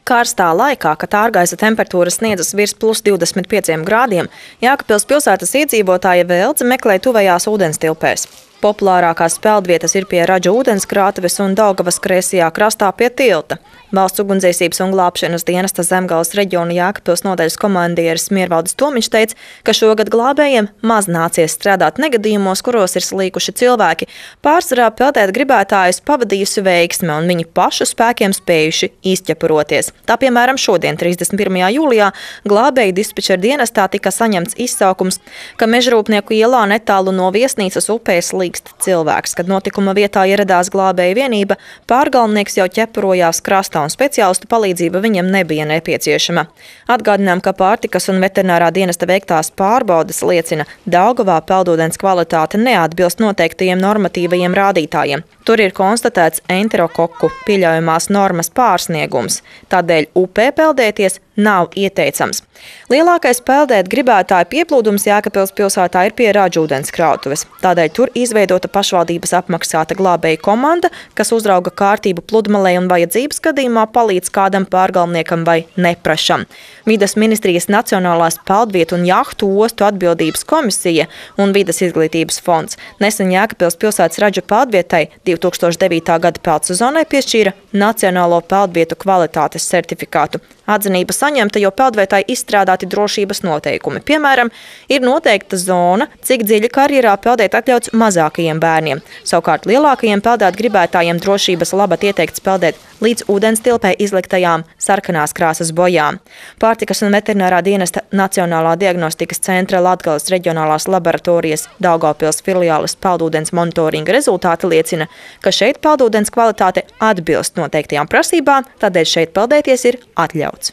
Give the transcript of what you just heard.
Karstā laikā, kad ārgaisa temperatūra sniedzas virs +25 grādiem, Jēkabpils pilsētas iedzīvotāji vēldzi meklē tuvējās ūdenstilpēs. Populārākās peldvietas ir pie Raģu ūdenskrātuves un Daugavas kreisajā krastā pie tilta. Valsts ugunsdzēsības un glābšanas dienesta Zemgales reģiona Jēkabpils nodaļas komandieris Miervaldis Tomiņš teica, ka šogad glābējiem maz nācies strādāt negadījumos, kuros ir slīkuši cilvēki. Pārsvarā peldēt gribētājus pavadījusi veiksme un viņi pašu spēkiem spējuši izķepuroties. Tā piemēram šodien, 31. jūlijā, glābēju dispečera dienestā tika saņemts izsaukums, ka Mežrūpnieku ielā netālu no viesnīcas upē slīkst cilvēks. Kad notikuma vietā ieradās glābēju vienība, pārgalvnieks jau ķepurojās krastā un speciālistu palīdzība viņam nebija nepieciešama. Atgādinām, ka pārtikas un veterinārā dienesta veiktās pārbaudes liecina, Daugavā peldūdens kvalitāte neatbilst noteiktajiem normatīvajiem rādītājiem. Tur ir konstatēts enterokoku pieļaujamās normas pārsniegums. Tādēļ upē peldēties nav ieteicams. Lielākais peldēt gribētāju pieplūdums Jēkabpils pilsētā ir pie Raģu ūdenskrātuves. Tādēļ tur izveidota pašvaldības apmaksāta glābēju komanda, kas uzrauga kārtību pludmalē un vajadzības gadījumā palīdz kādam pārgalvniekam vai neprašam. Vides ministrijas Nacionālās peldvietu un jahtu ostu atbildības komisija un Vides izglītības fonds nesen Jēkabpils pilsētas Raģu peldvietai 2009. gada peldsezonai piešķīra Nacionālo peldvietu kvalitātes certifikātu. Atzinība saņemta, jo peldvietai izstrādāti drošības noteikumi. Piemēram, ir noteikta zona, cik dziļi karjerā peldēt atļauts mazākajiem bērniem. Savukārt lielākajiem peldēt gribētājiem drošības labad ieteikts peldēt līdz ūdenstilpē izliktajām sarkanās krāsas bojām. Pārtikas un veterinārā dienesta Nacionālā diagnostikas centra Latgales reģionālās laboratorijas Daugavpils filiāles peldūdens monitoringa rezultāti liecina, ka šeit peldūdens kvalitāte atbilst noteiktajām prasībām, tādēļ šeit peldēties ir atļauts.